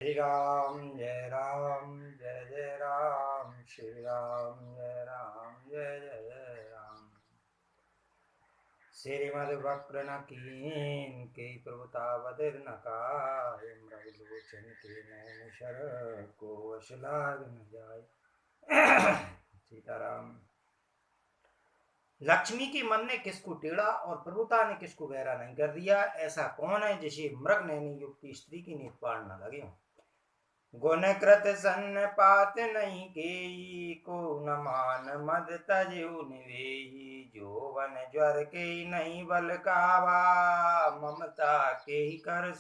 श्री राम जय राम, जय जय राम, श्री राम जय राम, जय जय राम। श्रीमद्वक्र नकीन के प्रभुतावधिर नकाय, मृगलोचन के नैन शर को वशलाग न जाय। सीताराम। लक्ष्मी के मन ने किसको टेढ़ा और प्रभुता ने किसको गहरा नहीं कर दिया। ऐसा कौन है जिसे मृग नैनी युक्ति स्त्री की नींद पार न लगे। गुण कृत सन पात नहीं केई, को न मान मद तजु निवेही। जो वन ज्वर के नहीं बल कावा, ममता के ही कर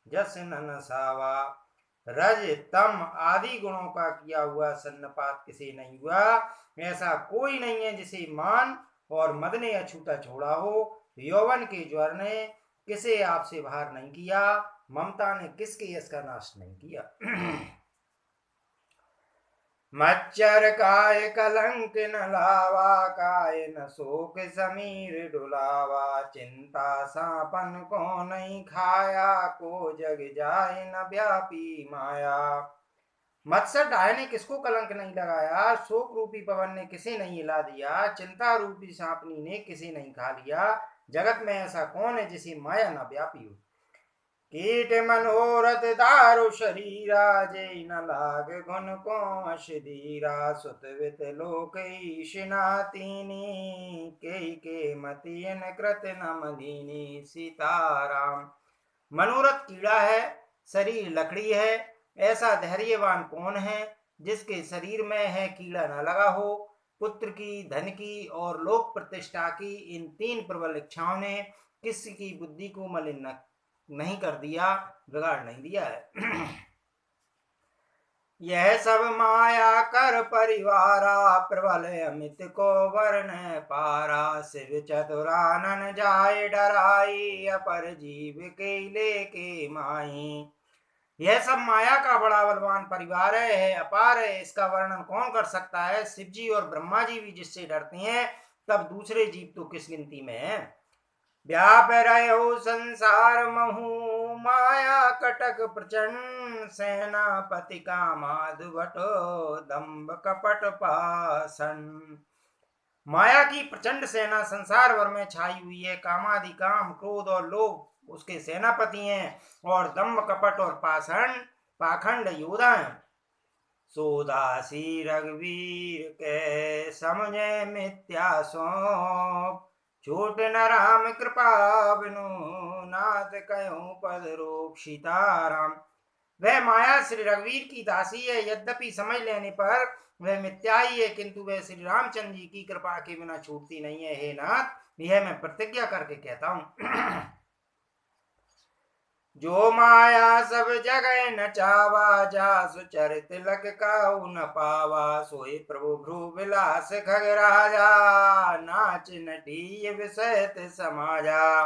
जस न सावा। रज तम आदि गुणों का किया हुआ सन्नपात किसे नहीं हुआ। ऐसा कोई नहीं है जिसे मान और मद ने अछूता छोड़ा हो। यौवन के ज्वर ने किसे आपसे भार नहीं किया, ममता ने किसके यश का नाश नहीं किया। मच्चर काय कलंक न लावा, काय न शोक समीर डुलावा। चिंता सांपन को नहीं खाया, को जग जाए न व्यापी माया। मत्सर डाय ने किसको कलंक नहीं लगाया, शोक रूपी पवन ने किसे नहीं हिला दिया, चिंता रूपी सांपनी ने किसे नहीं खा लिया। जगत में ऐसा कौन है जिसे माया न व्यापी हो। कीट मनोरथ दारु शरीरा, जय न लाग गुण को अशधीरा। सुतवित लोक ईशनातीनी, के मतियन कृत न मदीनी। सीताराम। मनोरथ कीड़ा है, शरीर लकड़ी है। ऐसा धैर्यवान कौन है जिसके शरीर में है कीड़ा न लगा हो। पुत्र की, धन की और लोक प्रतिष्ठा की इन तीन प्रबल इच्छाओं ने किसी की बुद्धि को मलिन नहीं कर दिया, बिगाड़ नहीं दिया है। यह सब माया कर परिवारा, प्रबल अमित को वर्ण पारा। शिव चतुरानन जाय डराई, अपर जीव के लेके माई। यह सब माया का बड़ा बलवान परिवार है, अपार है। इसका वर्णन कौन कर सकता है। शिव जी और ब्रह्मा जी भी जिससे डरते हैं, तब दूसरे जीव तो किस गिनती में है। व्याप रहो संसार महू, माया कटक प्रचंड। सेनापति का माधुवटो, दम्भ कपट पासन। माया की प्रचंड सेना संसार भर में छाई हुई है। कामादि, काम, क्रोध और लोभ उसके सेनापति हैं, और दम्भ कपट और पाखंड योद्धा हैं। सोदासी रघुवीर के समझे मिथ्या सौंप, छूट न राम कृपा बिनु, नाथ कयूं पद रोक। सीताराम। वह माया श्री रघुवीर की दासी है, यद्यपि समझ लेने पर वह मिथ्या ही है, किंतु वह श्री रामचंद्र जी की कृपा के बिना छूटती नहीं है। हे नाथ, यह मैं प्रतिज्ञा करके कहता हूं। जो माया सब जगह नचावा, जा सुचरित लक काऊ न पावा। सोई प्रभु भ्रू विलास खग राजा, नाच नटी विषयत समाजा।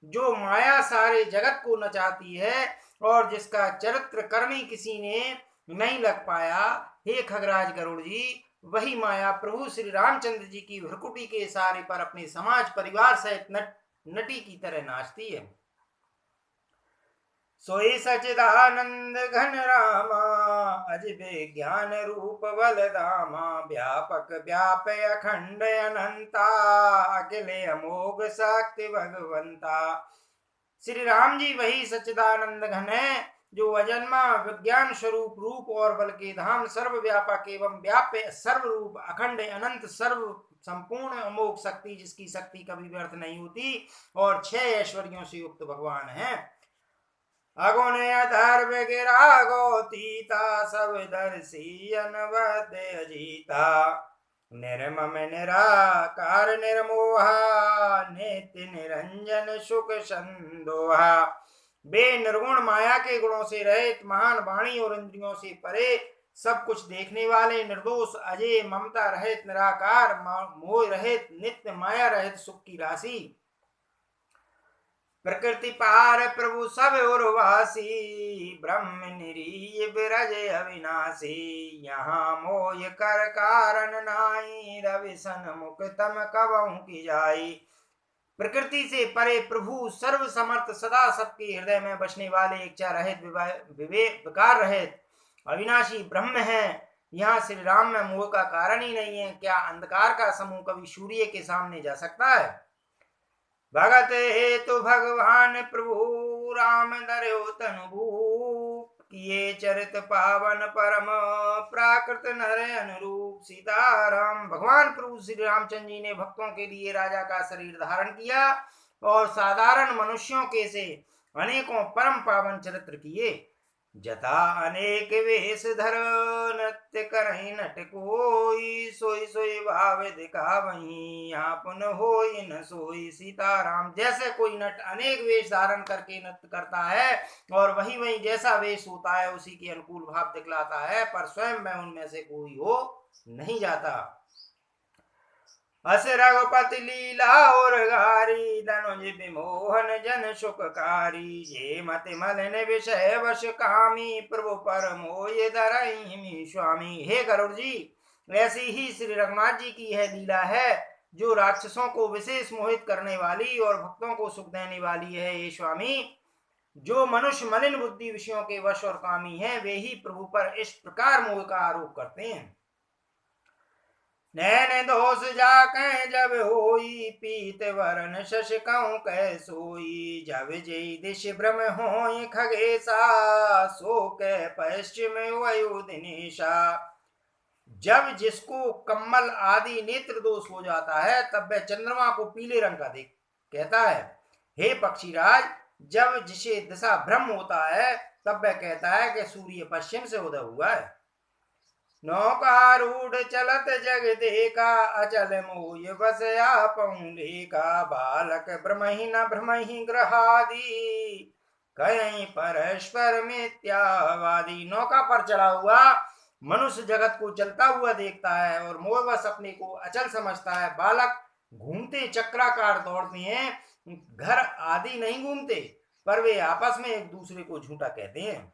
जो माया सारे जगत को नचाती है, और जिसका चरित्र कर्मी किसी ने नहीं लग पाया, हे खगराज गरुड़ जी, वही माया प्रभु श्री रामचंद्र जी की भ्रकुटी के इशारे पर अपने समाज परिवार सहित नटी की तरह नाचती है। सोई सचिदानंद घन रामा, अजबे ज्ञान रूप बलदामा। व्यापक व्याप अखंड अनंता, अखिले अमोघ शक्ति भगवंता। श्री राम जी वही सच्चिदानंद घन है, जो अजन्मा विज्ञान स्वरूप रूप और बल के धाम, सर्वव्यापक एवं व्याप्य सर्वरूप, अखंड अनंत सर्व संपूर्ण अमोघ शक्ति, जिसकी शक्ति कभी व्यर्थ नहीं होती, और 6 ऐश्वर्यों से युक्त भगवान है। अगुण अधर गिरा गोतीता, सब दर्शी अनवद अजीता। निर्मम निराकार निर्मोहा, नित्य निरंजन सुख संदोहा। बे निर्गुण माया के गुणों से रहित, महान वाणी और इंद्रियों से परे, सब कुछ देखने वाले, निर्दोष, अजय, ममता रहित, निराकार, मोह रहित, नित्य माया रहित, सुख की राशि। प्रकृति पार प्रभु सब उर्वासी, ब्रह्म निरीय बिरज अविनाशी। यहाँ मोय कर कारण नाई, रवि सन मुख तम कबहु की जाई। प्रकृति से परे प्रभु सर्व समर्थ सदा सबके हृदय में बसने वाले इच्छा रहित विवेक विकार रहित अविनाशी ब्रह्म है। यहाँ श्री राम में मोह का कारण ही नहीं है। क्या अंधकार का समूह कभी सूर्य के सामने जा सकता है? भगत हे तो भगवान प्रभु राम धर्यो तनु भूप, किए चरित पावन परम प्राकृत नर अनुरूप। सीताराम। भगवान प्रभु श्री रामचंद्र जी ने भक्तों के लिए राजा का शरीर धारण किया और साधारण मनुष्यों के से अनेकों परम पावन चरित्र किए। जथा अनेक वेश धर नृत्य करहि नट कोई, सोई सोई भाव दिखावहीं आपन होई न सोई। सीताराम। जैसे कोई नट अनेक वेश धारण करके नृत्य करता है और वही वही जैसा वेश होता है उसी के अनुकूल भाव दिखलाता है, पर स्वयं में उनमें से कोई हो नहीं जाता। अस रघुपति लीला और गारी, धनुज विमोहन जन सुखकारी। जे मति मलिन विषय वश कामी, प्रभु पर मोय धरहि स्वामी। हे गरुड़ जी, ऐसी ही श्री रघुनाथ जी की यह लीला है जो राक्षसों को विशेष मोहित करने वाली और भक्तों को सुख देने वाली है। हे स्वामी, जो मनुष्य मलिन बुद्धि विषयों के वश और कामी है वे ही प्रभु पर इस प्रकार मोह का आरोप करते हैं। नैन दोष जाके जब होई, पीत वरण शश कहूं कह सोई। जब जय दिश भ्रम होई खगेशा, सो कह पश्चिम वयु दिनेशा। जब जिसको कम्मल आदि नेत्र दोष हो जाता है तब वह चंद्रमा को पीले रंग का देख कहता है। हे पक्षीराज, जब जिसे दिशा भ्रम होता है तब वह कहता है कि सूर्य पश्चिम से उदय हुआ है। नौकारूढ़ चलत जग देखा, अचल मोय बस आपहुं लेखा। बालक भ्रमहि न भ्रमहि ग्रहादि, कहीं परस्पर मिथ्यावादी। नौका पर चढ़ा हुआ मनुष्य जगत को चलता हुआ देखता है और मोहवश अपने को अचल समझता है। बालक घूमते चक्राकार दौड़ते हैं, घर आदि नहीं घूमते, पर वे आपस में एक दूसरे को झूठा कहते हैं।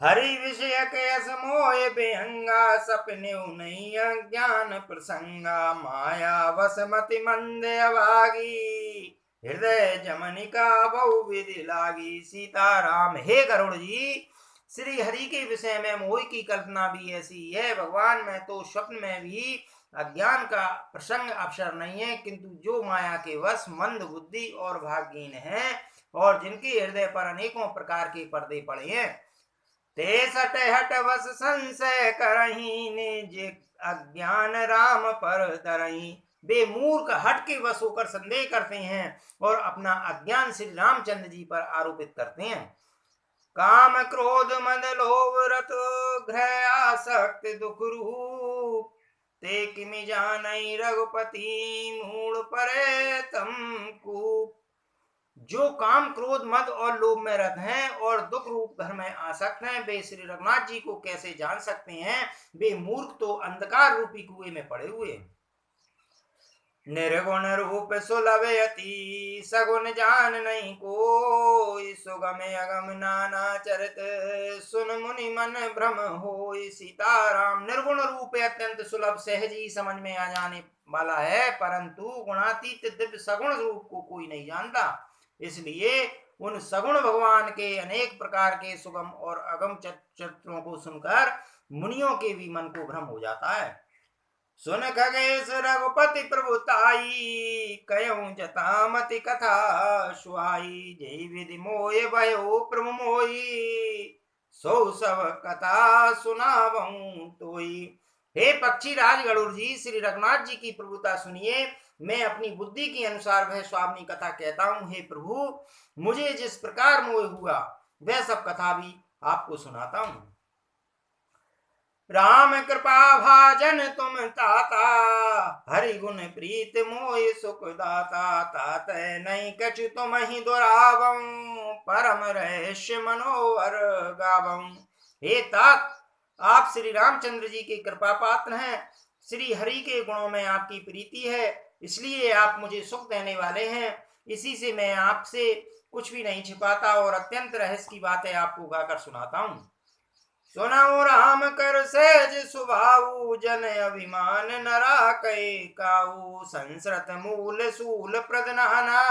हरि विषय के असमोय बेहंगा, सपने नहीं अज्ञान प्रसंगा। माया वसमति मंद अभागी, हृदय जमनिका बहु विधि लागी। सीताराम। हे गरुड़ जी, श्री हरि के विषय में मोह की कल्पना भी ऐसी है। भगवान में तो स्वप्न में भी अज्ञान का प्रसंग अवसर नहीं है, किंतु जो माया के वश मंद बुद्धि और भाग्यहीन हैं और जिनके हृदय पर अनेकों प्रकार के पर्दे पड़े हैं, ते सट हट वस संशय करही, निज अज्ञान राम पर धरही। वे मूर्ख हट के वश होकर संदेह करते हैं और अपना अज्ञान श्री रामचंद्र जी पर आरोपित करते हैं। काम क्रोध मद लोभ रत घ्रह आसक्त दुख रूप, ते किमि जानई रघुपति मूढ़ परे तम कूप। जो काम क्रोध मद और लोभ में रत हैं और दुख रूप घर में आसक्त हैं, वे श्री रघुनाथ जी को कैसे जान सकते हैं? वे मूर्ख तो अंधकार रूपी कुएं में पड़े हुए। निर्गुण रूप सुलभ यति, सगुण जान नहीं कोई। सुगम अगम नाना चरित, सुन मुनि मन भ्रम होई। सीताराम। निर्गुण रूप अत्यंत सुलभ सहज ही समझ में आ जाने वाला है, परंतु गुणातीत दिव्य सगुण रूप को कोई नहीं जानता। इसलिए उन सगुण भगवान के अनेक प्रकार के सुगम और अगम चरित्रों को सुनकर मुनियों के भी मन को भ्रम हो जाता है। सुन खगेश रघुपति प्रभुताई, कयऊं जतामति कथा सुहाई। जय विधि मोय भयो प्रभु मोई, सो सब कथा सुनावऊं तोई। हे पक्षी राज गरुड़ जी, श्री रघुनाथ जी की प्रभुता सुनिए। मैं अपनी बुद्धि के अनुसार वह स्वामी कथा कहता हूँ। हे प्रभु, मुझे जिस प्रकार मोह हुआ वह सब कथा भी आपको सुनाता हूँ। राम कृपा भाजन तुम ताता, हरि गुण प्रीत मोय सुख दाता। तात नहीं कछु तुम ही दुरावं, परम रहस्य मनोहर गावं। हे तात, आप श्री रामचंद्र जी के कृपा पात्र हैं। श्री हरि के गुणों में आपकी प्रीति है, इसलिए आप मुझे सुख देने वाले हैं। इसी से मैं आपसे कुछ भी नहीं छिपाता और अत्यंत रहस्य की बातें आपको गाकर सुनाता हूँ। सुनऊ राम कर सहज सुभाऊ, जन अभिमान न राकै काऊ। संस्रत मूल सूल प्रदनाना,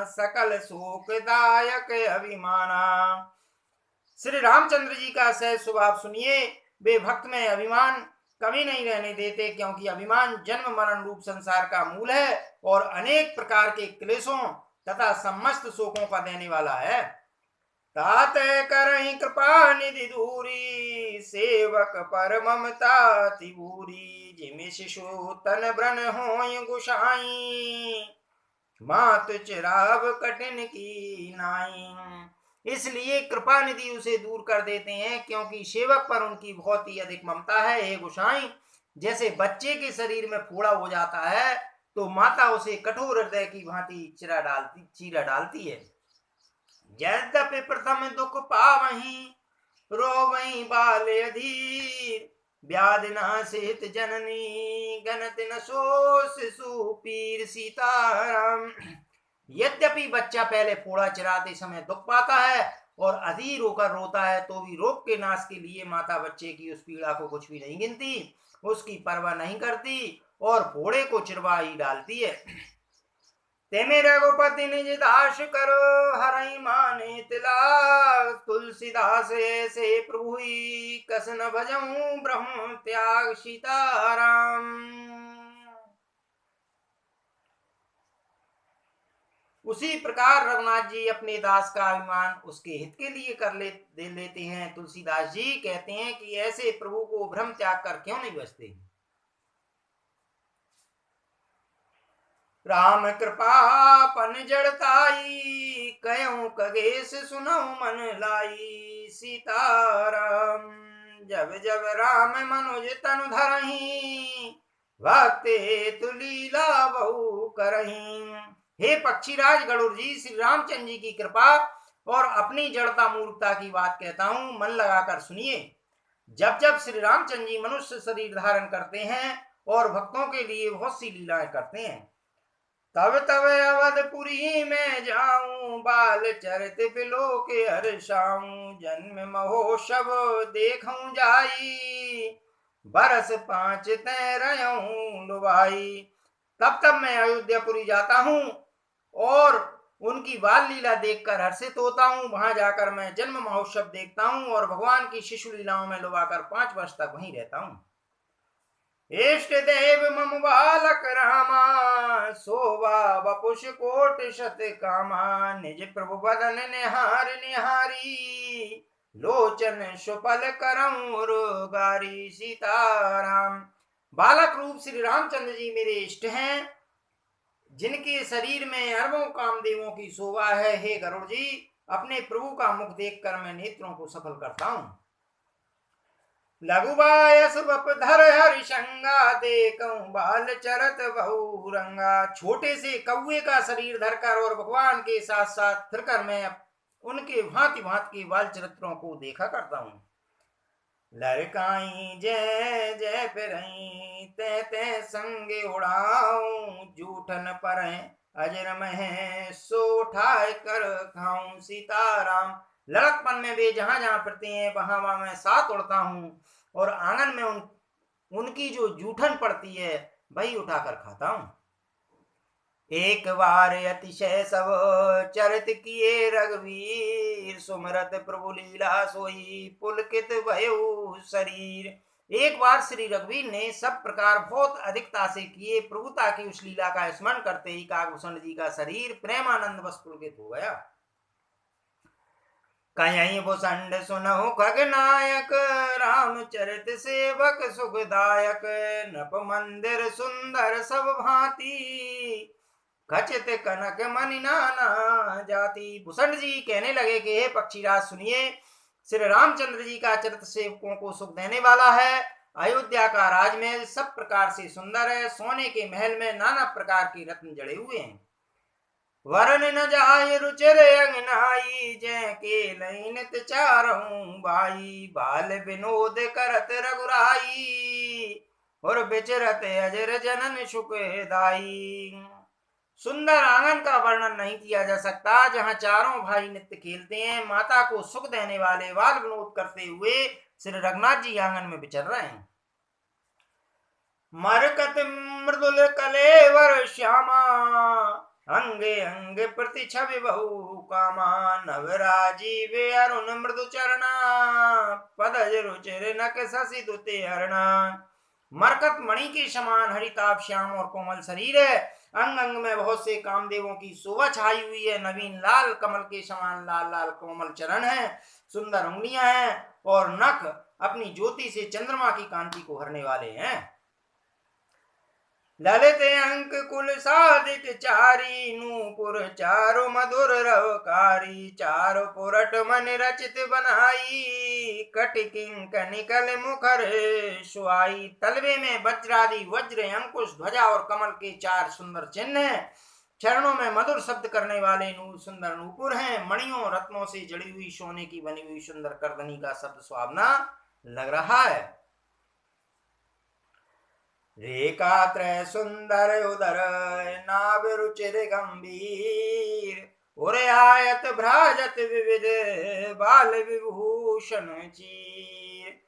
सकल शोकदायक अभिमाना। श्री रामचंद्र जी का सहज स्वभाव सुनिए। वे भक्त में अभिमान कभी नहीं रहने देते, क्योंकि अभिमान जन्म मरण रूप संसार का मूल है और अनेक प्रकार के क्लेशों तथा समस्त शोकों का देने वाला है। तात करहि कृपा निधि दूरी, सेवक पर ममता तिबूरी। जिमि शिशु तन ब्रन होय गुसाई, मातु चिराव कठिन की नाई। इसलिए कृपा निधि उसे दूर कर देते हैं, क्योंकि सेवक पर उनकी बहुत ही अधिक ममता है। हे गोसाई, जैसे बच्चे के शरीर में फोड़ा हो जाता है तो माता उसे कठोर हृदय की भांति चीरा डालती है। यद्यपि प्रथम दुख पावहीं, रोवहीं बाल अधीर। व्याधि नासित जननी, गनत न सो शिशु पीर। सीताराम। यद्यपि बच्चा पहले फोड़ा चिराते समय दुख पाता है और अधीर होकर रोता है, तो भी रोग के नाश के लिए माता बच्चे की उस पीड़ा को कुछ भी नहीं गिनती, उसकी परवाह नहीं करती और फोड़े को चिरवा ही डालती है। तेमे रघुपति निज दास करो, हरई माने तिला। तुलसीदास ऐसे प्रभु कस न भजऊं, ब्रह्म त्याग। सीताराम। उसी प्रकार रघुनाथ जी अपने दास का अभिमान उसके हित के लिए दे लेते हैं। तुलसीदास जी कहते हैं कि ऐसे प्रभु को भ्रम त्याग कर क्यों नहीं बचते। राम कृपा पन जड़ताई, कयऊ कगेश सुनऊ मन लाई। सीताराम। जब जब राम मनुज तनु धरही, भक्ते तुलीला बहु करही। हे पक्षीराज गरुड़ जी, श्री रामचंद्र जी की कृपा और अपनी जड़ता मूर्खता की बात कहता हूं, मन लगाकर सुनिए। जब जब श्री रामचंद्र जी मनुष्य शरीर धारण करते हैं और भक्तों के लिए बहुत सी लीलाएं करते हैं, तब तब अवधपुरी में जाऊं, बाल चरित बिलो के हर्षाऊं। जन्म महोत्सव देखूं जाई, बरस 5 तय रहूं लुभाई। तब तब मैं अयोध्यापुरी जाता हूं और उनकी बाल लीला देखकर हर्षित होता हूं। वहां जाकर मैं जन्म महोत्सव देखता हूं और भगवान की शिशु लीलाओं में लुभाकर 5 वर्ष तक वहीं रहता हूं। इष्ट देव मम बालक रामा, शोभा वपुष कोट शत कामा। निज प्रभु बदन निहार निहारी, लोचन सुपल करऊं रोगारी। सीताराम। बालक रूप श्री रामचंद्र जी मेरे इष्ट हैं, जिनके शरीर में अरबों कामदेवों की शोभा है। हे गरुड़ जी, अपने प्रभु का मुख देखकर मैं नेत्रों को सफल करता हूं। लघुबायस बपधर हरिशंगा, देखूं बाल चरत बहु रंगा। छोटे से कौवे का शरीर धरकर और भगवान के साथ साथ फिरकर मैं उनके भांति भांति के बाल चरित्रों को देखा करता हूं। लड़काई जय जय फिरई, ते ते संगे उड़ाऊं। जूठन पर अजर में सो ठाय कर खाऊं। सीताराम। लड़कपन में वे जहां जहां फिरते हैं वहां वहां मैं साथ उड़ता हूं और आंगन में उनकी जो जूठन पड़ती है वही उठाकर खाता हूं। एक बार अतिशय सब चरित किए रघुवीर, सुमरत प्रभु लीला सोई पुलकित भयो शरीर। एक बार श्री रघुवीर ने सब प्रकार बहुत अधिकता से किए प्रभुता की उस लीला का स्मरण करते ही काकभूषण जी का शरीर प्रेमानंद बस पुलकित हो गया। कहीं भूषण सुनहु खगनायक, रामचरित सेवक सुखदायक। नप मंदिर सुंदर सब भांति, खचित कनक मणि नाना जाति। भूषण जी कहने लगे कि हे पक्षीराज सुनिए, श्री रामचंद्र जी का चरित्र सेवकों को सुख देने वाला है। अयोध्या का राजमहल सब प्रकार से सुंदर है। सोने के महल में नाना प्रकार के रत्न जड़े हुए हैं। वरन न जाय रुचिर अंगनाई, जय के लैनित चारहूं बाई। बाल विनोद करत रघुराई, और बिचरत अजर जनन सुखदाई। सुंदर आंगन का वर्णन नहीं किया जा सकता, जहां चारों भाई नृत्य खेलते हैं, माता को सुख देने वाले बाल विनोद करते हुए श्री रघुनाथ जी आंगन में विचर रहे हैं। मरकत मृदुल कलेवर श्यामा, अंगे अंगे प्रति छवि बहु कामा, नवराजीवे अरुण मृदु चरणा, पदज रुचिर नक शशि दुते हरणा। मरकत मणि के समान हरिताभ श्याम और कोमल शरीर है, अंग अंग में बहुत से कामदेवों की शोभा छाई हुई है, नवीन लाल कमल के समान लाल लाल कोमल चरण है, सुंदर उंगलियां हैं और नख अपनी ज्योति से चंद्रमा की कांति को हरने वाले हैं। ललित अंक कुल साधिक चारी, नूपुर चारु मधुर रवकारी, चारु पुरट मन रचित बनाई, कटिकिंक निकल मुखर सुआई। तलवे में वज्रादि वज्र अंकुश ध्वजा और कमल के 4 सुंदर चिन्ह हैं, चरणों में मधुर शब्द करने वाले सुंदर नूपुर हैं, मणियों रत्नों से जड़ी हुई सोने की बनी हुई सुंदर करदनी का शब्द सुहावना लग रहा है। रेखा त्रय सुंदर उदर, नाभ रुचिर गंभीर, उरे आयत भ्राजत विविध, बाल विभूषण चीर।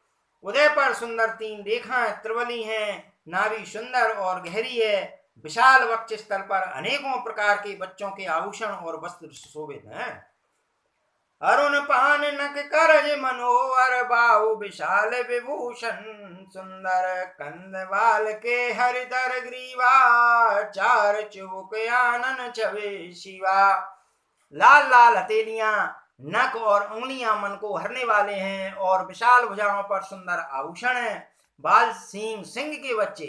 उदय पर सुंदर 3 रेखाएं त्रिवली हैं, नाभि सुंदर और गहरी है, विशाल वक्ष स्थल पर अनेकों प्रकार के बच्चों के आभूषण और वस्त्र सुशोभित हैं। अरुण पान नख करज मनोहर, बाहु विशाल विभूषण सुंदर, कंद बाल के हरिधर ग्रीवा, 4 चुबुक आनन छवि शिवा। लाल लाल हथेलियां, नख और उंगलियां मन को हरने वाले हैं और विशाल भुजाओं पर सुंदर आभूषण है। बाल सिंह सिंह के बच्चे,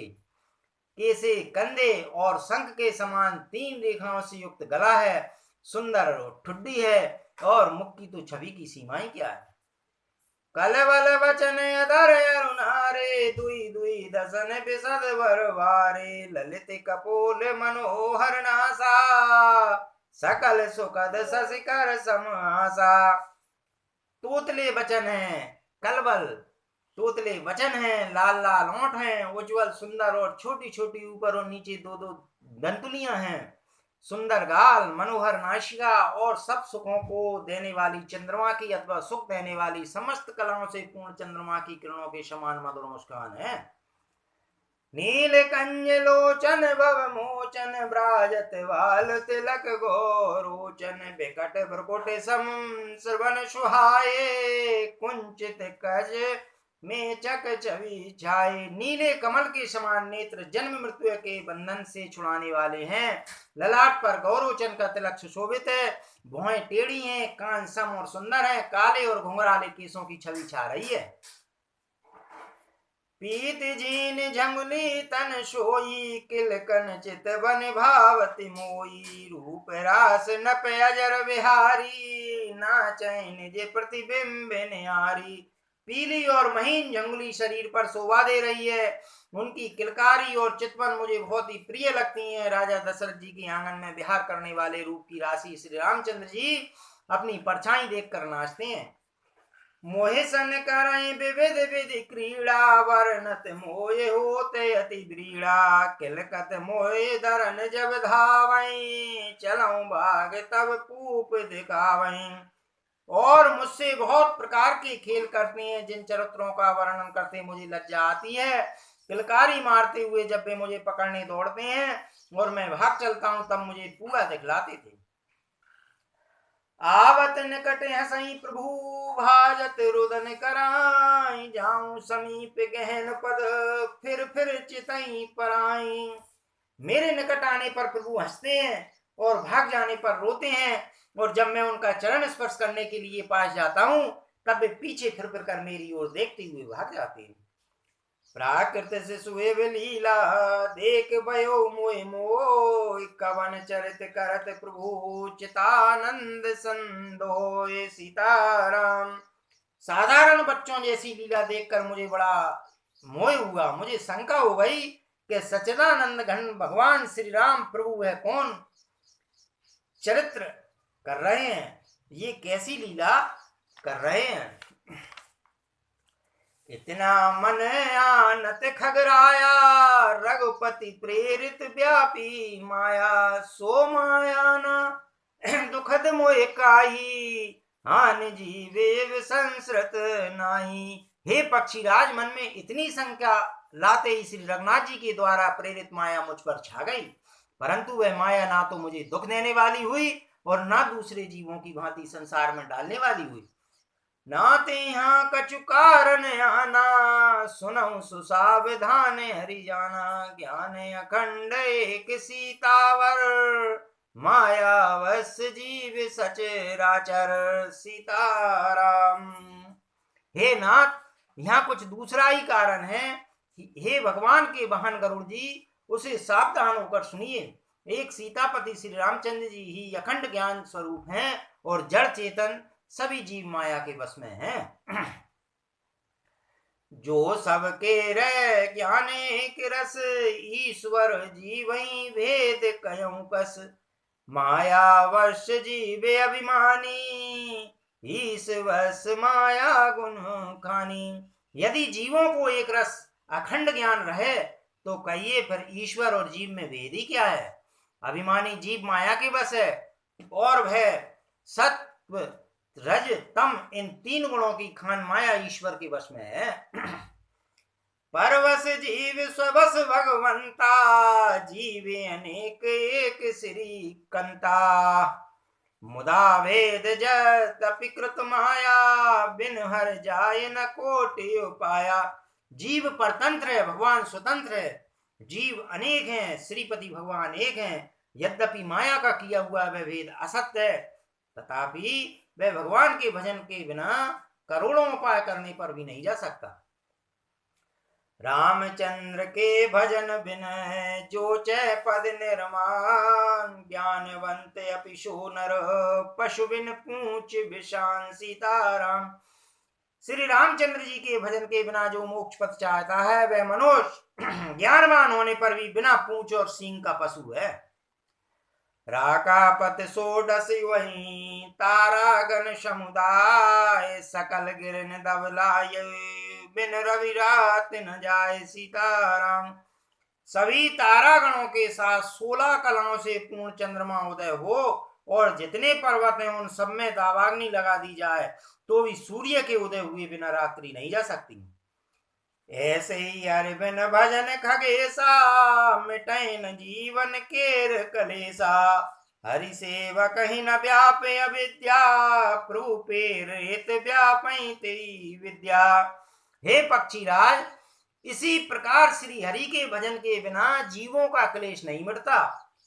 केसे कंधे और शंख के समान 3 रेखाओं से युक्त गला है, सुंदर ठुड्डी है और मुख की तो छवि की सीमाएं क्या है। कलवल वचन अधर अरुणारे, दुई दुई दसन बिसद वरवारे, ललित कपोल मनोहर नासा, सकल सुखद शशिकर समासा। तोतले वचन है, कलवल तोतले वचन है, लाल लाल ओंठ हैं, उज्जवल सुंदर और छोटी छोटी ऊपर और नीचे 2-2 दंतुलियां हैं, सुंदर गाल, मनोहर नाशिका और सब सुखों को देने वाली चंद्रमा की अथवा सुख देने वाली समस्त कलाओं से पूर्ण चंद्रमा की किरणों के समान मधुर मुस्कान है। नील कंज लोचन भव मोचन, ब्राजत वाल तिलक गोरोचन, बिकट भ्रकुट सम श्रवण सुहाए, कुंचित कज में चक छवि छाए। नीले कमल के समान नेत्र जन्म मृत्यु के बंधन से छुड़ाने वाले हैं, ललाट पर गौरोचन का तिलक सुशोभित है, भौहें टेढ़ी हैं, कान सम और सुंदर हैं, काले और घुंघराले केसों की छवि छा रही है। पीत जीन झंगुली तन सोई, किलकन चित बन भावति मोई, रूप रास नप अजर बिहारी, नाचैन जे प्रतिबिंब न्यारी। पीली और महीन झंगुली शरीर पर शोभा दे रही है, उनकी किलकारी और चितवन मुझे बहुत ही प्रिय लगती हैं। राजा दशरथ जी के आंगन में विहार करने वाले रूप की राशि श्री रामचंद्र जी अपनी परछाई देखकर नाचते हैं। मोहे सन करई विविध विधि क्रीड़ा, वर्णत मोहे होते अति दृढ़ा, किलकत मोहे धरन जब धावई, चलऊं भाग तब पूप दिखावई। और मुझसे बहुत प्रकार के खेल करते हैं, जिन चरित्रों का वर्णन करते मुझे लज्जा आती है। किलकारी मारते हुए जब वे मुझे पकड़ने दौड़ते हैं और मैं भाग चलता हूं, तब मुझे पूरा दिखलाते थे। आवत निकट हसई प्रभु, भाजत रुदन कराई, जाऊं समीप गहन पद, फिर चितई पराई। मेरे निकट आने पर प्रभु हंसते हैं और भाग जाने पर रोते हैं, और जब मैं उनका चरण स्पर्श करने के लिए पास जाता हूं, तब वे पीछे फिर कर मेरी ओर देखते हुए भाग जाते हैं। प्राकृत से सुहेव लीला, देख भयो मोह मोह, कवन चरित करत प्रभु, चितानंद संदोय सीताराम। साधारण बच्चों जैसी लीला देखकर मुझे बड़ा मोह हुआ। मुझे शंका हो गई कि सच्चिदानंद घन भगवान श्री राम प्रभु है कौन चरित्र कर रहे हैं, ये कैसी लीला कर रहे हैं। इतना मन आनत खगराया, रघुपति प्रेरित व्यापी माया, सो माया न दुखद मोह काहि, हानि जीवे संस्कृत नाही। हे पक्षीराज, मन में इतनी संख्या लाते ही श्री रघुनाथ जी के द्वारा प्रेरित माया मुझ पर छा गई, परंतु वह माया ना तो मुझे दुख देने वाली हुई और ना दूसरे जीवों की भांति संसार में डालने वाली हुई। नाते यहाँ कछु कारण आना, सुनऊ सुसावधान हरि जाना, ज्ञान अखंड एक सीतावर, माया वश जीव सचराचर। सीताराम। हे नाथ, यहाँ कुछ दूसरा ही कारण है। हे भगवान के वाहन गरुड़ जी, उसे सावधान होकर सुनिए। एक सीतापति श्री रामचंद्र जी ही अखंड ज्ञान स्वरूप हैं और जड़ चेतन सभी जीव माया के वश में हैं। जो सबके रह ज्ञान एक रस, ईश्वर जीवहि भेद कयऊं कस, माया वश जीवे अभिमानी, ईश वश माया गुण खानी। यदि जीवों को एक रस अखंड ज्ञान रहे तो कहिए फिर ईश्वर और जीव में भेद ही क्या है। अभिमानी जीव माया के वश है और वह सत्व रज तम इन तीन गुणों की खान माया ईश्वर के वश में है। परवश जीव स्वबस भगवंता, जीवे अनेक एक श्री कंता, मुदा भेद जपि कृत माया, बिन हर जाय न कोटि उपाया। जीव परतंत्र है, भगवान स्वतंत्र है। जीव अनेक हैं, श्रीपति भगवान एक हैं। यद्यपि माया का किया हुआ वह भेद असत्य है, तथापि वह भगवान के भजन के बिना करोड़ों उपाय करने पर भी नहीं जा सकता। रामचंद्र के भजन बिन जो चै पद निर्माण, ज्ञानवंत अपि सो नर, पशु बिन पूछ विषान। सीताराम। श्री रामचंद्र जी के भजन के बिना जो मोक्ष पद चाहता है वह मनुष्य ज्ञानवान होने पर भी बिना पूछ और सींग का पशु है। राकापत सोडस वही तारा गण समुदाय, सकल गिरन दबलाय, बिन रवि रात न जाए। सीताराम। सभी तारागणों के साथ 16 कलाओं से पूर्ण चंद्रमा उदय हो और जितने पर्वत हैं उन सब में दावाग्नि लगा दी जाए तो भी सूर्य के उदय हुए बिना रात्रि नहीं जा सकती। ऐसे ही अरबिन भजन खगेसा, मिटैन जीवन केर कलेसा, हरि सेवा कहीं न व्यापे अविद्या, प्रभु पेर हित व्यापई तेई विद्या। हे पक्षीराज, इसी प्रकार श्री हरि के भजन के बिना जीवों का क्लेश नहीं मिटता।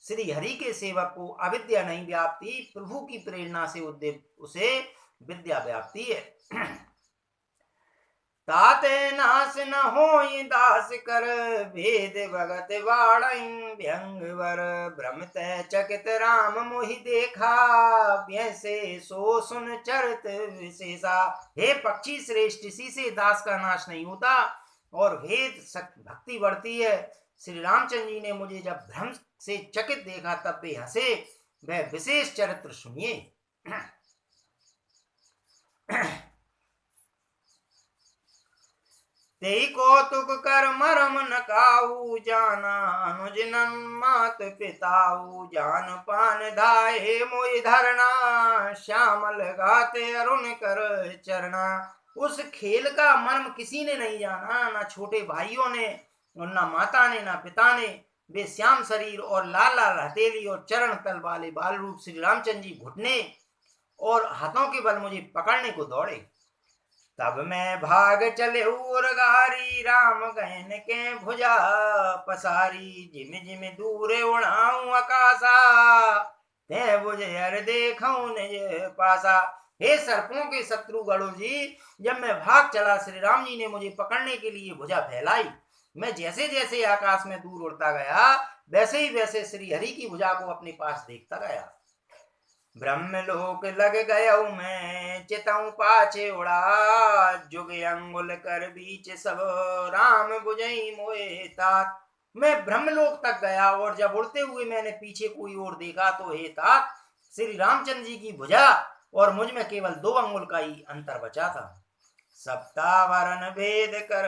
श्री हरि के सेवक को अविद्या नहीं व्यापती, प्रभु की प्रेरणा से उसे विद्या व्यापती है। ताते नाश न होई दास कर, भेद भगत वाणई व्यंग वर, भ्रमित चकित राम मोहि देखा, व्यसे सो सुन चरित विशेषा। हे पक्षी श्रेष्ठ, इसी से दास का नाश नहीं होता और भेद भक्ति बढ़ती है। श्री रामचंद्र जी ने मुझे जब भ्रम से चकित देखा तब वे हंसे। वह विशेष चरित्र सुनिए। तेई कौतुक कर मरम न काऊ, जाना अनुज मात पिताऊ, जान पान धाये मोहि धरना, श्यामल गाते अरुण कर चरना। उस खेल का मर्म किसी ने नहीं जाना, ना छोटे भाइयों ने और ना माता ने ना पिता ने। वे श्याम शरीर और लाल लाल हथेली और चरण तल वाले बाल रूप श्री रामचंद्र जी घुटने और हाथों के बल मुझे पकड़ने को दौड़े। तब मैं भाग चले उरगारी, राम गहन के भुजा पसारी, जिम जिम दूर उड़ाऊं आकाशा, ते बुझे हर देखूं निज पासा। हे सर्पों के शत्रु गरुड़ जी, जब मैं भाग चला श्री राम जी ने मुझे पकड़ने के लिए भुजा फैलाई। मैं जैसे जैसे आकाश में दूर उड़ता गया वैसे ही वैसे श्री हरि की भुजा को अपने पास देखता गया। ब्रह्मलोक लग गया मैं, चितऊं पाछे उड़ा, जुग अंगुल कर बीच सब, राम बुझई मोए तात। मैं ब्रह्मलोक तक गया और जब उड़ते हुए मैंने पीछे कोई ओर देखा तो हे तात, श्री रामचंद्र जी की भुजा और मुझ में केवल 2 अंगुल का ही अंतर बचा था। सप्तावरण भेद कर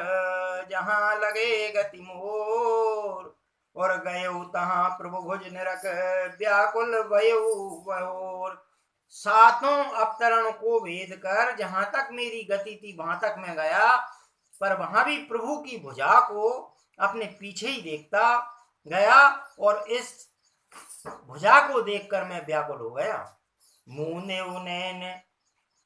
जहाँ लगे गति मोर। और गयऊ तहाँ प्रभु भुज निरख व्याकुल भयऊ बहोर। सातों अवतरण को भेद कर जहां तक मेरी गति थी वहां तक मैं गया, पर वहां भी प्रभु की भुजा को अपने पीछे ही देखता गया और इस भुजा को देखकर मैं व्याकुल हो गया। मुने उनैन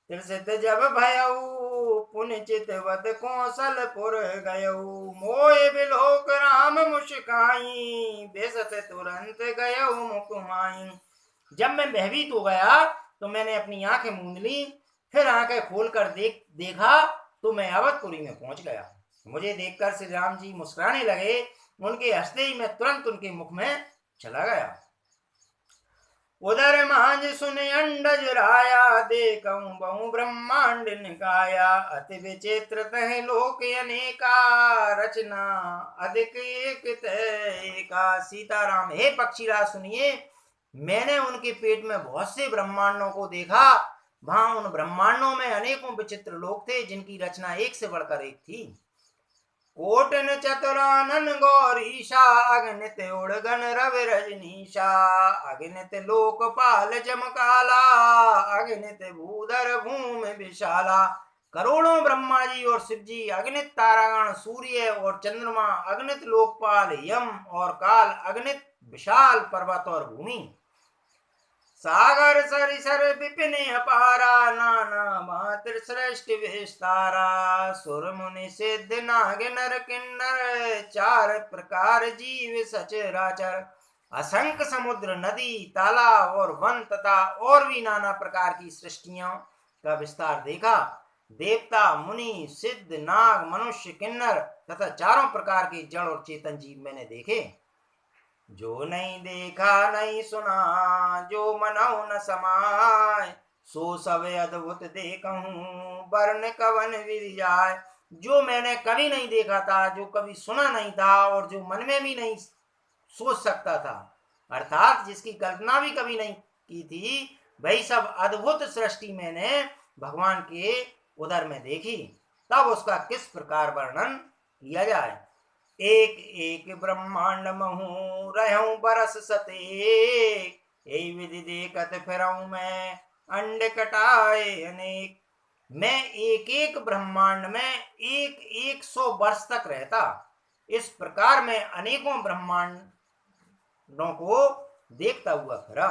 त्रिसित जब भयऊ पुन चितवत कौशलपुर गयऊ। मोय बिलोक राम मुस्काई बेसत तुरंत गयऊ मुकुमाई। जब मैं भयभीत हो गया तो मैंने अपनी आंखें मूंद ली, फिर आंखें खोलकर देखा तो मैं अवधपुरी में पहुंच गया। मुझे देखकर श्री राम जी मुस्कुराने लगे। उनके हंसते ही मैं तुरंत उनके मुख में चला गया। उदर मांझ सुन अंडज राया देखऊं बहु ब्रह्मांड निकाया। अति विचित्र तह लोक अनेका रचना अधिक एक एका। सीताराम हे पक्षीराज सुनिए, मैंने उनके पेट में बहुत से ब्रह्मांडों को देखा। वहां उन ब्रह्मांडों में अनेकों विचित्र लोक थे जिनकी रचना एक से बढ़कर एक थी। कोटन चतुरानन गौरीशा अगणित उड़गन रवि रजनीशा। अगणित लोकपाल जमकाला अगणित भूधर भूमि विशाला। करोड़ों ब्रह्मा जी और शिव जी, अगणित तारागण, सूर्य और चंद्रमा, अगणित लोकपाल, यम और काल, अगणित विशाल पर्वत और भूमि। सागर सरिसर विपिन अपारा नाना मात्र श्रेष्ठ विस्तारा। सुर मुनि सिद्ध नाग नर किन्नर चार प्रकार जीव सचराचर। असंख्य समुद्र, नदी, तालाब और वन तथा और भी नाना प्रकार की सृष्टियों का विस्तार देखा। देवता, मुनि, सिद्ध, नाग, मनुष्य, किन्नर तथा चारों प्रकार के जड़ और चेतन जीव मैंने देखे। जो नहीं देखा नहीं सुना जो मनऊ न समाय। सो सब अद्भुत देखहूं वर्ण कवन विधि जाय। जो मैंने कभी नहीं देखा था, जो कभी सुना नहीं था और जो मन में भी नहीं सोच सकता था, अर्थात जिसकी कल्पना भी कभी नहीं की थी, वही सब अद्भुत सृष्टि मैंने भगवान के उदर में देखी। तब उसका किस प्रकार वर्णन किया जाए। एक एक ब्रह्मांड महू रहूं बरस सतेक। यही विधि देखत फिरऊं मैं अंड कटाए अनेक। मैं एक एक ब्रह्मांड में एक 100 वर्ष तक रहता। इस प्रकार मैं अनेकों ब्रह्मांडों को देखता हुआ फिरा।